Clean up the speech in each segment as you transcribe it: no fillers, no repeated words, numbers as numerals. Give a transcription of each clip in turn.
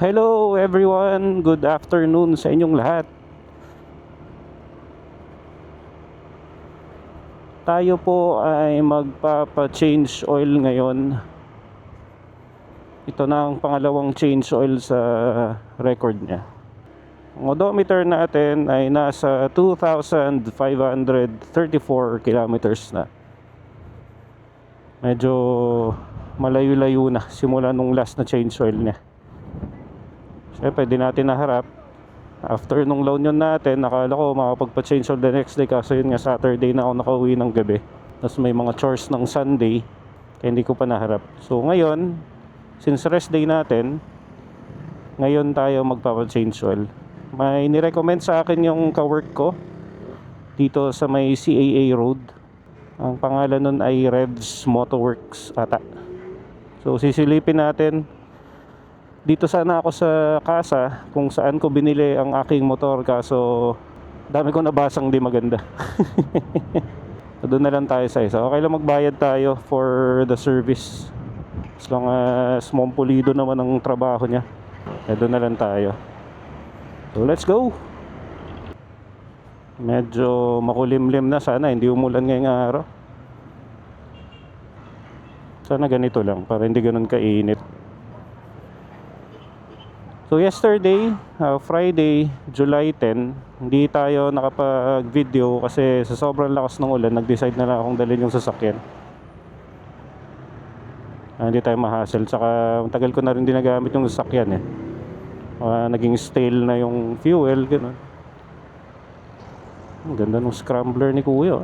Hello everyone, good afternoon sa inyong lahat. Tayo po ay magpapa-change oil ngayon. Ito na ang pangalawang change oil sa record niya. Ang odometer natin ay nasa 2,534 kilometers na. Medyo malayo-layo na simula nung last na change oil niya. Siyempre di natin naharap. After nung La Union natin, nakala ko makapagpa-change oil the next day, kaso yun nga Saturday na ako nakauwi ng gabi. Tapos may mga chores ng Sunday, kaya hindi ko pa naharap. So ngayon, since rest day natin, ngayon tayo magpapa-change oil. May nirecommend sa akin yung ka-work ko dito sa may CAA Road. Ang pangalan nun ay Revs Motorworks ata. So sisilipin natin. Dito sana ako sa Casa kung saan ko binili ang aking motor, kaso dami ko nabasang di maganda. Doon na lang tayo sa isa. Okay lang magbayad tayo for the service, as long as pulido naman ang trabaho niya. Doon na lang tayo. So let's go. Medyo makulimlim na, sana hindi umulan ngayong araw. Sana ganito lang para hindi ganun kainit. So yesterday, Friday, July 10, hindi tayo nakapag-video kasi sa sobrang lakas ng ulan, nag-decide na lang akong dalhin yung sasakyan. Hindi tayo ma-hassle, tsaka tagal ko na rin dinagamit yung sasakyan eh. Naging stale na yung fuel, gano'n. Ang ganda ng scrambler ni Kuya.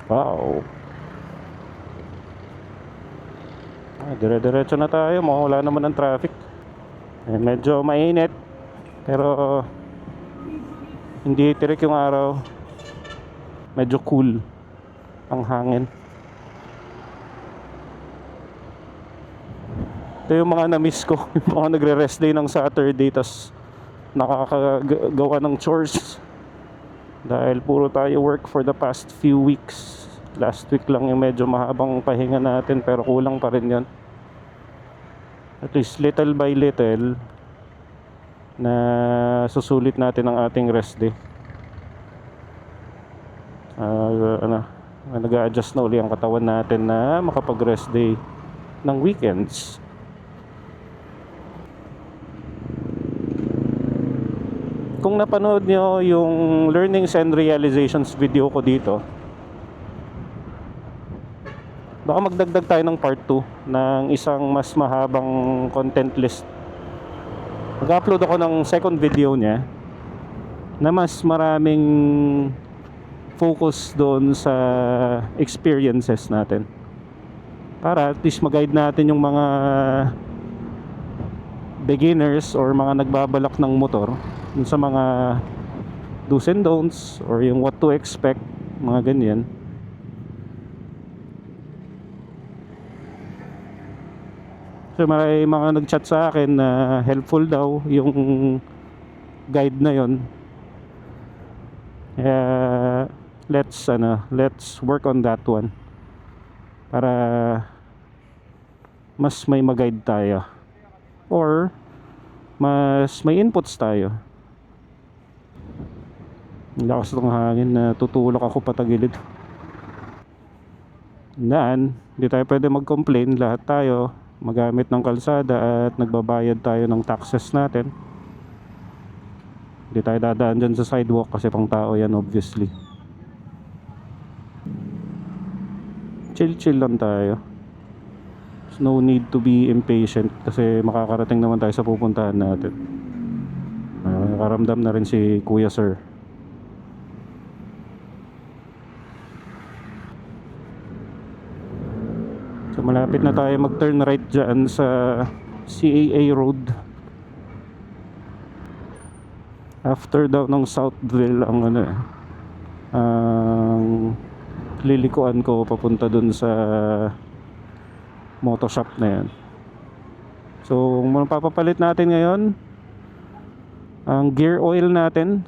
Wow. Dire-diretso na tayo, wala naman ng traffic. Medyo mainit, pero hindi tirik yung araw. Medyo cool ang hangin. Ito yung mga na-miss ko. Yung mga nagre-rest day ng Saturday, tas nakakagawa ng chores. Dahil puro tayo work for the past few weeks. Last week lang yung medyo mahabang pahinga natin, pero kulang pa rin yun. At least little by little na susulit natin ang ating rest day. Nag-a-adjust na uli ang katawan natin na makapag-rest day ng weekends. Kung napanood nyo yung learnings and realizations video ko dito, baka magdagdag tayo ng part 2 ng isang mas mahabang content list. Mag-upload ako ng second video niya na mas maraming focus doon sa experiences natin, para at least mag-guide natin yung mga beginners or mga nagbabalak ng motor sa mga do's and don'ts or yung what to expect, mga ganyan. So may mga nag-chat sa akin na helpful daw yung guide na yon. Let's work on that one para mas may mag-guide tayo or mas may inputs tayo. Lakas ng hangin na tutulak ako patagilid. Hindi tayo pwede mag-complain. Lahat tayo magamit ng kalsada at nagbabayad tayo ng taxes natin. Hindi tayo dadaan dyan sa sidewalk kasi pang tao yan, obviously. Chill lang tayo. There's no need to be impatient kasi makakarating naman tayo sa pupuntahan natin. Nakaramdam na rin si Kuya Sir. So malapit na tayo mag-turn right dyan sa CAA Road. After daw ng Southville ang lilikuan ko papunta dun sa moto shop na yan. So mapapapalit natin ngayon ang gear oil natin,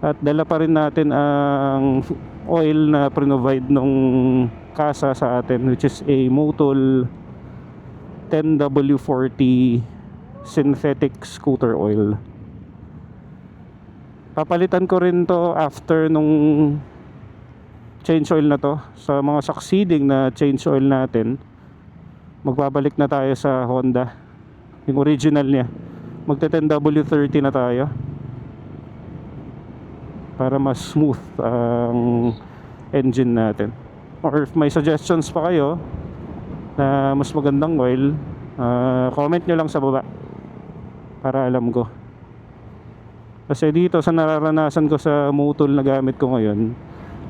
at dala pa rin natin ang oil na provide nung Casa sa atin, which is a Motul 10W40 synthetic scooter oil. Papalitan ko rin to after nung change oil na to. Sa mga succeeding na change oil natin, magbabalik na tayo sa Honda, yung original niya. Magte 10W30 na tayo para mas smooth ang engine natin. Or if may suggestions pa kayo na mas magandang oil, comment nyo lang sa baba para alam ko. Kasi dito sa nararanasan ko sa Motul na gamit ko ngayon,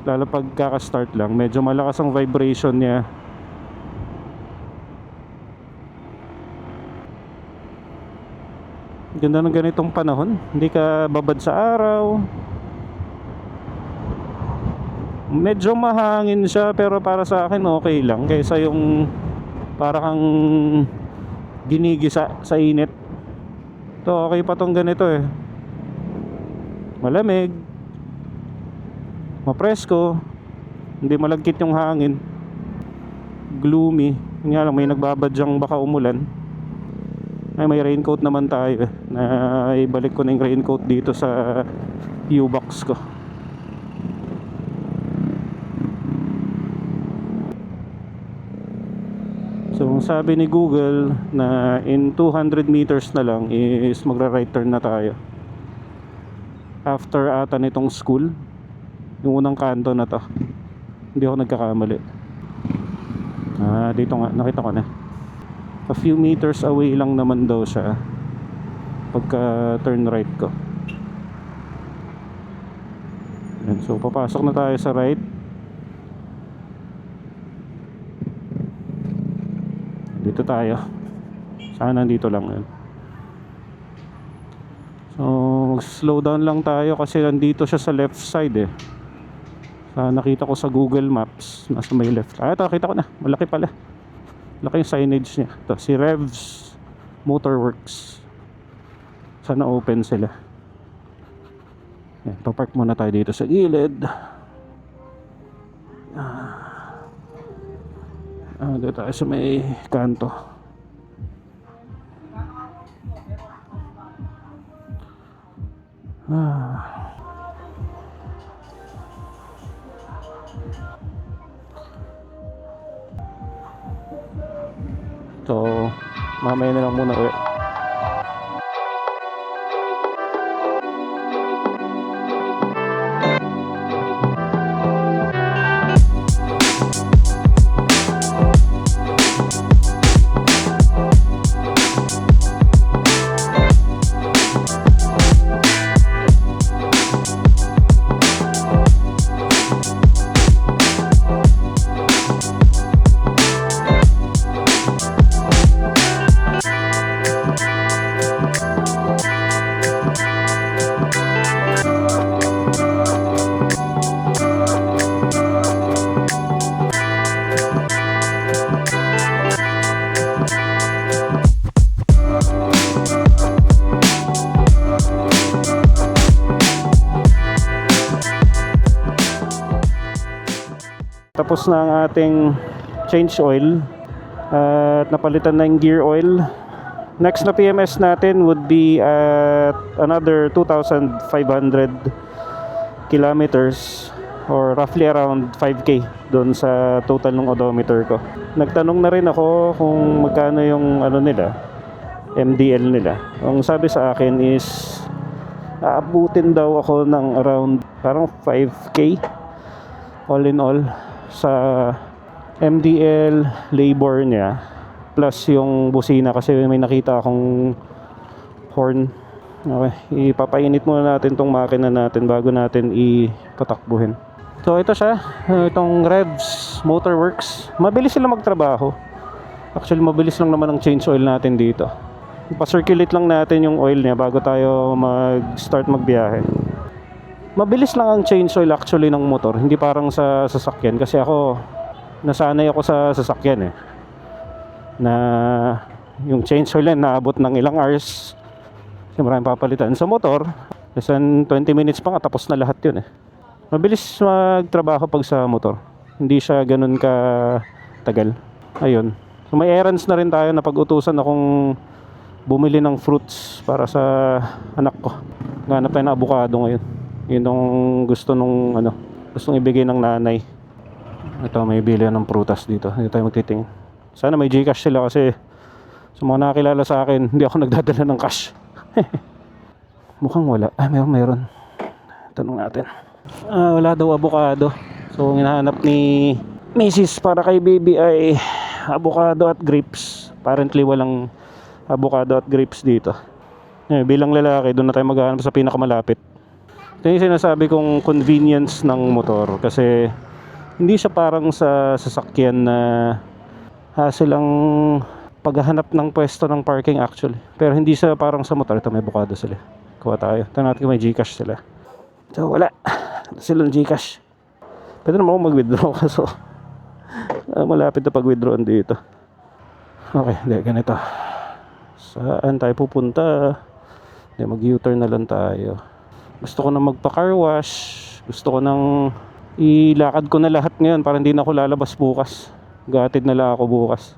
lalo pag kaka-start lang, medyo malakas ang vibration niya. Ganda ng ganitong panahon, hindi ka babad sa araw. Medyo mahangin siya, pero para sa akin okay lang kaysa yung para kang ginigisa sa init. Ito okay pa tong ganito eh. Malamig, mapresko, hindi malagkit yung hangin, gloomy. Yun nga lang, may nagbabadyang baka umulan. Ay, may raincoat naman tayo na ibalik ko na yung raincoat dito sa U-box ko. So sabi ni Google na in 200 meters na lang is magra-right turn na tayo. After ata nitong school, yung unang kanto na to, hindi ako nagkakamali. Dito nga, nakita ko na. A few meters away lang naman daw siya pagka turn right ko. Yan, so papasok na tayo sa right. Dito tayo. Sana nandito lang yan. So mag-slow down lang tayo kasi nandito siya sa left side eh. Nakita ko sa Google Maps, nasa may left. Ito, nakita ko na, malaki pala. Malaki yung signage niya. Ito, si Revs Motorworks. Sana open sila. Yan, papark muna tayo dito sa gilid. Dito tayo sa may kanto. So, mamaya na lang muna ulit. Tapos na ang ating change oil at napalitan na yung gear oil. Next na PMS natin would be at another 2,500 kilometers or roughly around 5K doon sa total ng odometer ko. Nagtanong na rin ako kung magkano yung ano nila, MDL nila. Ang sabi sa akin is aabutin daw ako ng around parang 5K all in all sa MDL, labor niya plus yung busina kasi may nakita akong horn. Okay, ipapainit muna natin tong makina natin bago natin ipatakbuhin. So ito siya, itong Revs Motorworks. Mabilis sila magtrabaho. Actually mabilis lang naman ang change oil natin dito. Pa-circulate lang natin yung oil niya bago tayo mag-start magbiyahe. Mabilis lang ang change oil actually ng motor, hindi parang sa sasakyan. Kasi ako, nasanay ako sa sasakyan eh, na yung change oil na naabot ng ilang hours kasi maraming papalitan. Sa motor, less than 20 minutes pa nga tapos na lahat yun eh. Mabilis magtrabaho pag sa motor, hindi siya ganun ka tagal. Ayun, So may errands na rin tayo na pag-utusan akong bumili ng fruits para sa anak ko. Ganap tayo ng avocado ngayon. Yun ang gusto nung gustong ibigay ng nanay. Ito, may bilihan ng prutas dito. Dito tayo magtitingin. Sana may Gcash sila kasi sa mga nakakilala sa akin, hindi ako nagdadala ng cash. Mukhang wala. Meron. Tanong natin. Wala daw avocado. So hinahanap ni Mrs. para kay baby ay avocado at grapes. Apparently walang avocado at grapes dito. Bilang lalaki, doon na tayo maghahanap sa pinakamalapit. Ito yung sinasabi kong convenience ng motor. Kasi hindi siya parang sa sasakyan na hassle ang paghahanap ng pwesto ng parking actually. Pero hindi siya parang sa motor. Ito may avocado sila. Kuha tayo. Ito natin kung may Gcash sila. So wala silang Gcash. Pwede naman ako mag-withdraw kaso malapit na pag-withdraw dito. Okay, ganito. Saan tayo pupunta? Mag-U-turn na lang tayo. Gusto ko na magpa-car wash. Gusto ko nang ilakad ko na lahat ngayon para hindi na ako lalabas bukas. Gatid na lang ako bukas.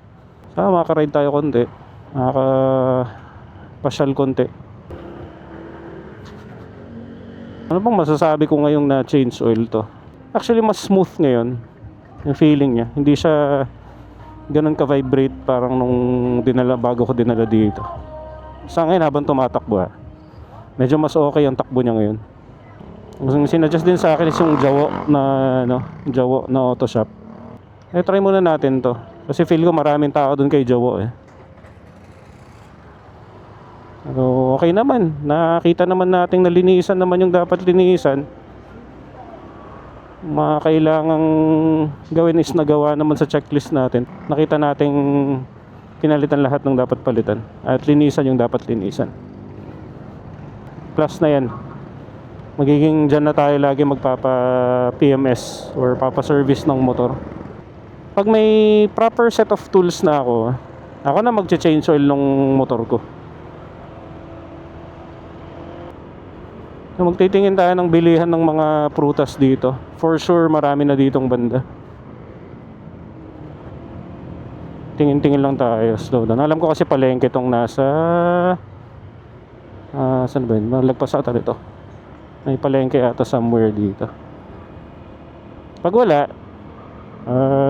Makaka-ride tayo konti. Makaka-pasyal konti. Ano bang masasabi ko ngayong na change oil to? Actually mas smooth ngayon yung feeling niya. Hindi siya ganun ka-vibrate parang nung bago ko dinala dito. Sa ngayon habang tumatakbo medyo mas okay ang takbo niya ngayon. Ang sinadjust din sa akin is yung Jawo na auto shop. Try muna natin to kasi feel ko maraming tao dun kay Jawo Pero okay naman, nakita naman nating nalinisan naman yung dapat linisan. Mga kailangang gawin is nagawa naman sa checklist natin. Nakita nating pinalitan lahat ng dapat palitan at linisan yung dapat linisan. Plus na yan, magiging dyan na tayo lagi magpapa PMS or papa-service ng motor. Pag may proper set of tools na ako na mag-change oil ng motor ko. Magtitingin tayo ng bilihan ng mga prutas dito. For sure marami na ditong banda. Tingin-tingin lang tayo, slow down. Alam ko kasi palengke tong nasa saan ba yun? Malagpas ata dito. May palengke ata somewhere dito. Pag wala,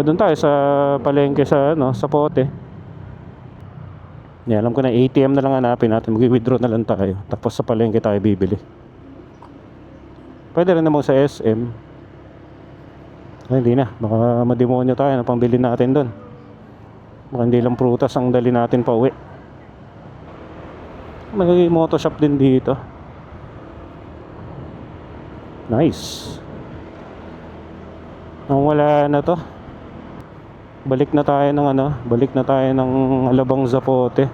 doon tayo sa palengke sa Pote. Alam ko na ATM na lang hanapin natin. Mag-withdraw na lang tayo. Tapos sa palengke tayo bibili. Pwede rin naman sa SM. Hindi na. Baka mademonyo tayo na pambili natin doon. Baka hindi lang prutas ang dali natin pa uwi. May moto shop din dito. Nice. Nang wala na to, balik na tayo ng Alabang Zapote.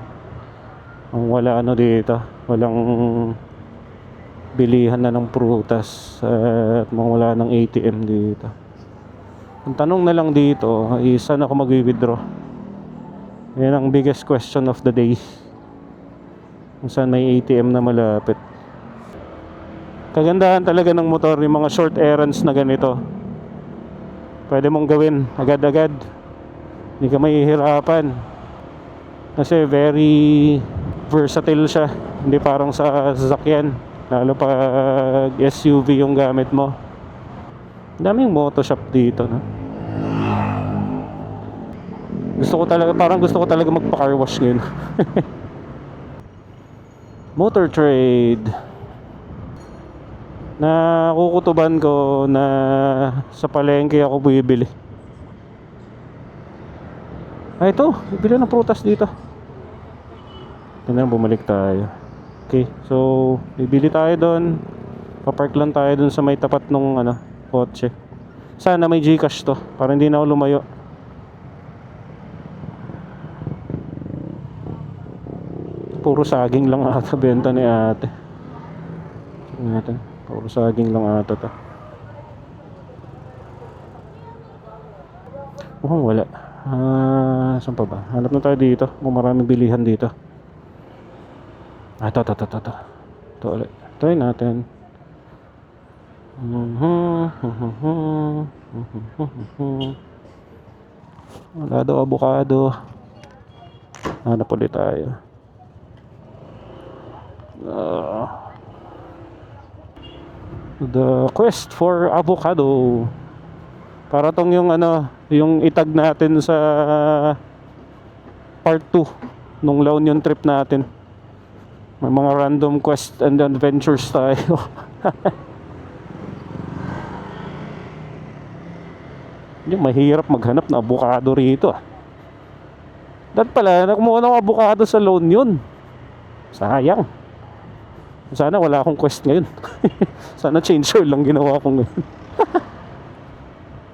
Ang wala dito, walang bilihan na ng prutas at wala ng ATM dito. Ang tanong na lang dito is saan ako mag-withdraw? Yan ang biggest question of the day. Kung saan may ATM na malapit. Kagandahan talaga ng motor yung mga short errands na ganito. Pwede mong gawin agad-agad. Hindi ka mahihirapan. Kasi very versatile siya. Hindi parang sa sasakyan. Lalo pag SUV yung gamit mo. Daming moto shop dito, no? Gusto ko talaga magpa-car wash ngayon. Motor trade. Nakukutuban ko na sa palengke ako bibili. Ito, bibili ng prutas dito. Tingnan, bumalik tayo. Okay, so bibili tayo doon. Papark lang tayo doon sa may tapat nung kotse. Sana may Gcash to para hindi na ako lumayo. Puro saging lang ata benta ni ate. Tingnan natin. Puro saging lang ata to. Mukhang wala. Saan pa ba? Hanap na tayo dito. Maraming bilihan dito. Ito ulit. Try natin. Wala daw avocado. Hanap ulit tayo. The quest for avocado. Para tong yung ano, yung itag natin sa part 2 nung La Union trip natin. May mga random quest and adventures tayo. Yung mahirap maghanap ng avocado rito. Dahil pala, nakumuha ng avocado sa La Union. Sayang. Sana wala akong quest ngayon. Sana chainsaw lang ginawa ko ngayon.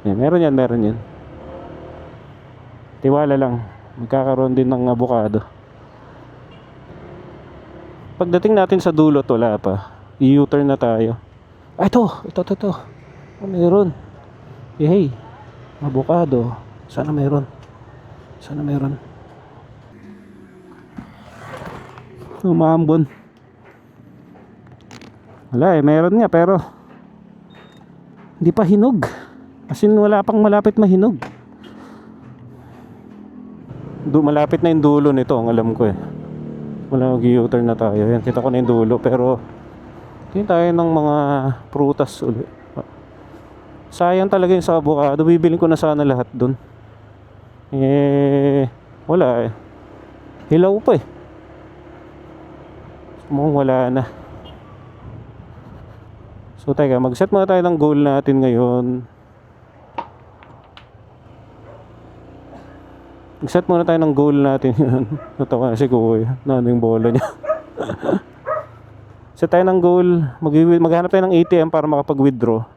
Meron yan. Tiwala lang. Magkakaroon din ng avocado. Pagdating natin sa dulo, wala pa. I-U-turn na tayo. Ito. Meron. Yay. Avocado. Sana meron. Umambon. Wala meron nga pero hindi pa hinog. As in wala pang malapit mahinog. Malapit na yung dulo nito, ang alam ko eh. Wala, mag-U-turn na tayo. Yan, kita ko na yung dulo pero tingin tayo ng mga prutas ulit. Sayang talaga yung sa avocado. Bibilin ko na sana lahat dun. Wala eh. Hilaw pa eh. Mukhang wala na. So teka, mag-set muna tayo ng goal natin ngayon. Mag-set muna tayo ng goal natin yun. Natawa na si Kuya. Ano yung bola niya. Set tayo ng goal. Maghanap tayo ng ATM para makapag-withdraw.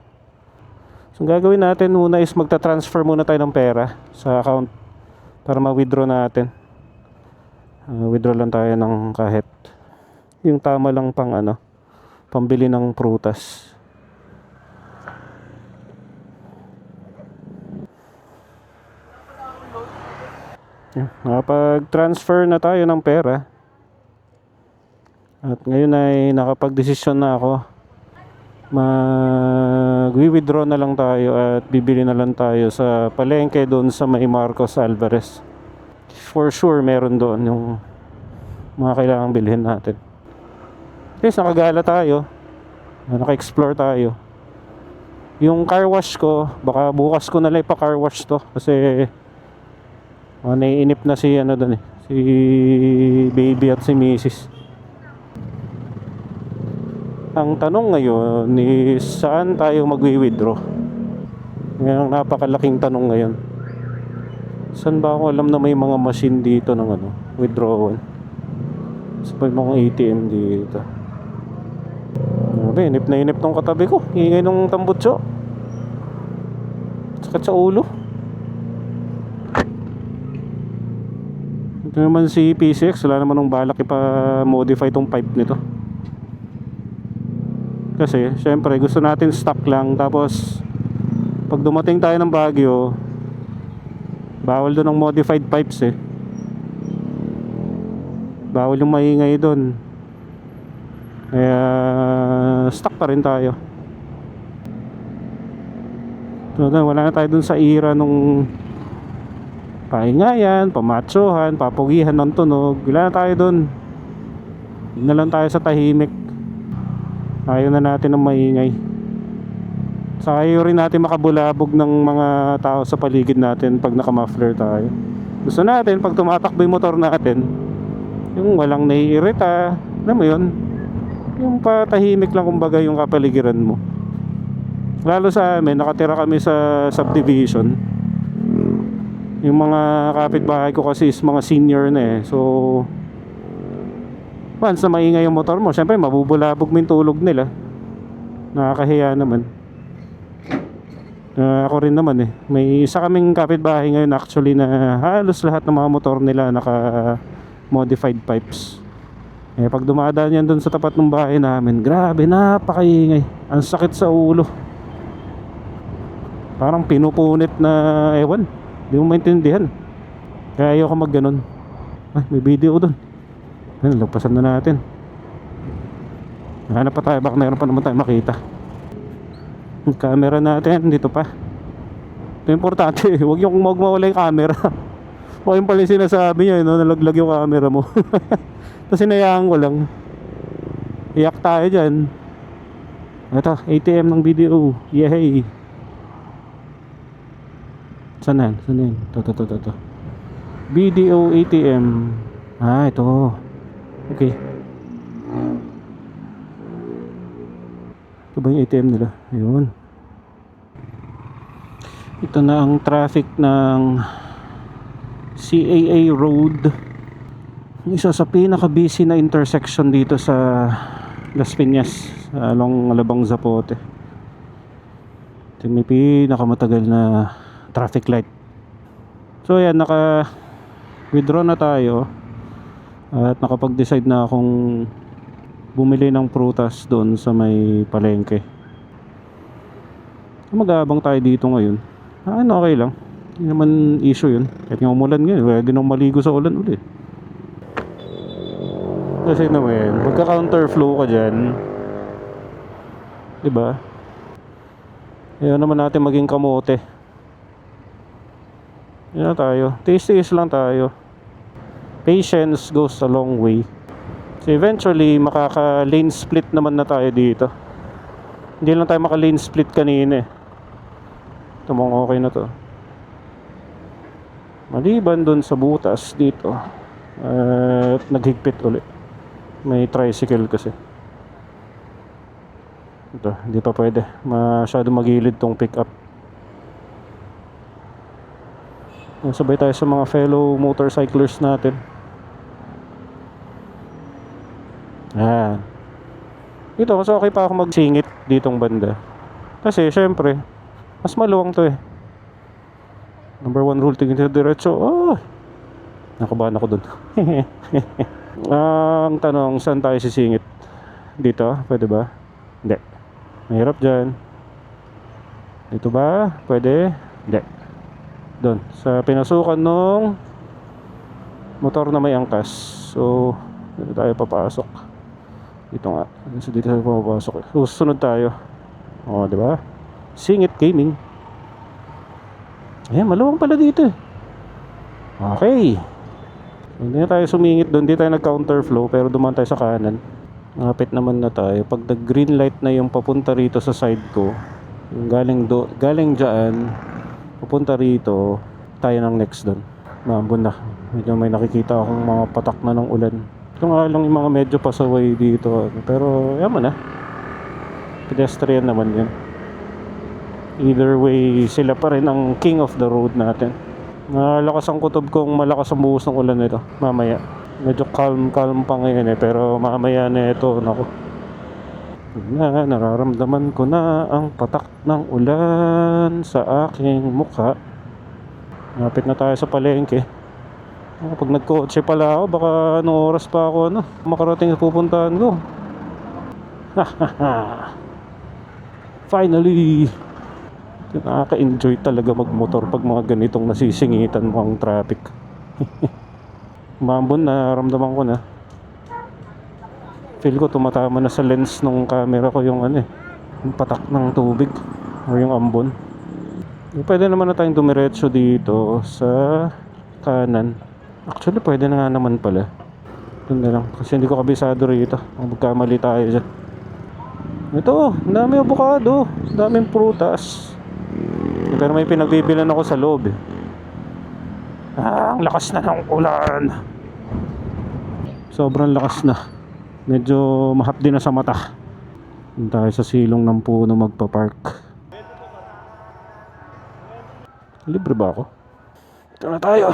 So gagawin natin muna is magta-transfer muna tayo ng pera sa account para ma-withdraw natin. Withdraw lang tayo ng kahit yung tama lang pang pambili ng prutas. Nakapag-transfer na tayo ng pera. At ngayon ay nakapag-desisyon na ako. Mag-withdraw na lang tayo at bibili na lang tayo sa palengke doon sa may Marcos Alvarez. For sure meron doon yung mga kailangang bilhin natin. At least nakagala tayo. Naka-explore tayo. Yung car wash ko, baka bukas ko na lang ipa-car wash to kasi naiinip na si doon eh, si baby at si Mrs. Ang tanong ngayon is saan tayo magwi-withdraw? Ngayon ang napakalaking tanong ngayon. Saan ba ako alam na may mga machine dito ng withdrawal? Saan ba yung mga ATM dito? Inip na inip tong katabi ko. Ingay nung tambutso. Sakit sa ulo. Ito naman si PCX, wala naman nung balak ipa-modify tong pipe nito. Kasi syempre gusto natin stock lang. Tapos pag dumating tayo ng Baguio, bawal doon ng modified pipes eh. Bawal yung maingay doon. Kaya stock pa rin tayo. Wala na tayo doon sa era nung paingayan, pamatsuhan, papugihan ng tunog. Wala na tayo doon. Hindi na lang tayo sa tahimik. Ayaw na natin ng maingay. Saka ayaw rin natin makabulabog ng mga tao sa paligid natin pag naka-muffler tayo. Gusto natin pag tumatakbo yung motor natin, yung walang naiirita, alam mo yun, yung patahimik lang kumbaga yung kapaligiran mo. Lalo sa amin, nakatira kami sa subdivision. Yung mga kapitbahay ko kasi is mga senior na eh. So once na maingay yung motor mo, syempre mabubulabog mo yung tulog nila. Nakakahiya naman. Ako rin naman eh. May isa kaming kapitbahay ngayon actually na halos lahat ng mga motor nila naka modified pipes. Pag dumadaan yan dun sa tapat ng bahay namin, grabe, napakaingay. Ang sakit sa ulo. Parang pinupunit na ewan. Hindi mo maintindihan. Kaya ayoko mag ganon. Ay, may video doon. Ayun, lagpasan na natin. Hanap pa tayo, baka meron pa naman tayo makita. Yung camera natin, dito pa. Ito importante, huwag yung mawala yung camera. O yun pala yung sinasabi niya, no? Nalaglag yung camera mo. Tapos hinayaan ko lang. Iyak tayo dyan. Ito, ATM ng BDO. Yay! Saan yan? Saan yan? Ito. BDO ATM. Ito. Okay. Ito ba yung ATM nila? Ayun. Ito na ang traffic ng CAA Road. Isa sa pinaka-busy na intersection dito sa Las Piñas, along Alabang Zapote. Ito may pinakamatagal na traffic light. So ayan, naka-withdraw na tayo at nakapag-decide na akong bumili ng prutas doon sa may palengke. Mag-aabang tayo dito ngayon. Okay lang. Hindi naman issue yun. Kahit nga umulan ngayon, pwede nang maligo sa ulan ulit. Kasi naman, magka-counterflow ka dyan. Diba? Ayaw naman natin maging kamote. Yan na tayo. Taste lang tayo. Patience goes a long way. So eventually, makaka-lane split naman na tayo dito. Hindi lang tayo maka-lane split kanina eh. Ito mong okay na to. Maliban dun sa butas dito. At naghigpit ulit. May tricycle kasi. Ito, hindi pa pwede. Masyado magilid tong pick up. Sabay tayo sa mga fellow motorcyclers natin. Ito, mas okay pa ako magsingit ditong banda. Kasi syempre, mas maluwang to eh. Number 1 rule, tingin sa diretso. Nakabahan ako dun. Ang tanong, saan tayo sisingit? Dito? Pwede ba? Hindi. Mahirap dyan. Dito ba? Pwede? Hindi. Doon. Sa pinasukan nung motor na may angkas. So, dito tayo papasok. Dito nga. Dito tayo papasok. Susunod tayo. Diba? Singit Gaming. Ayan, maluwang pala dito eh. Okay. Hindi na tayo sumingit doon. Hindi tayo nag-counterflow. Pero dumaan tayo sa kanan. Malapit naman na tayo. Pag nag-green light na yung papunta rito sa side ko, yung galing dyan, papunta rito, tayo ng next doon. Maambon na. Medyo may nakikita akong mga patak na ng ulan. Ito nga lang yung mga medyo pasaway dito. Pero yaman na. Pedestrian naman yan. Either way, sila pa rin ang king of the road natin. Malakas ang kutob kung malakas ang buhos ng ulan nito. Mamaya. Medyo calm pa ngayon eh. Pero mamaya na ito. Naku. Nararamdaman ko na ang patak ng ulan sa aking mukha. Malapit na tayo sa palengke. Pag nagkotse pala ako, baka anong oras pa ako makarating sa pupuntahan ko. Finally! Nakaka-enjoy talaga magmotor pag mga ganitong nasisingitan mo ang traffic. Mambon, naramdaman ko na. Feel ko tumatama na sa lens ng camera ko yung yung patak ng tubig o yung ambon. Pwede naman na tayong dumiretso dito sa kanan. Actually pwede na nga naman pala. Doon na lang kasi hindi ko kabisado rito. Magkamali tayo dyan. Ito, dami avocado, daming prutas. Pero may pinagbibilan ako sa loob eh. Ang lakas na ng ulan. Sobrang lakas na. Medyo mahapdi na sa mata. Doon tayo sa silong ng puno magpa-park. Libre ba ako? Ito na tayo.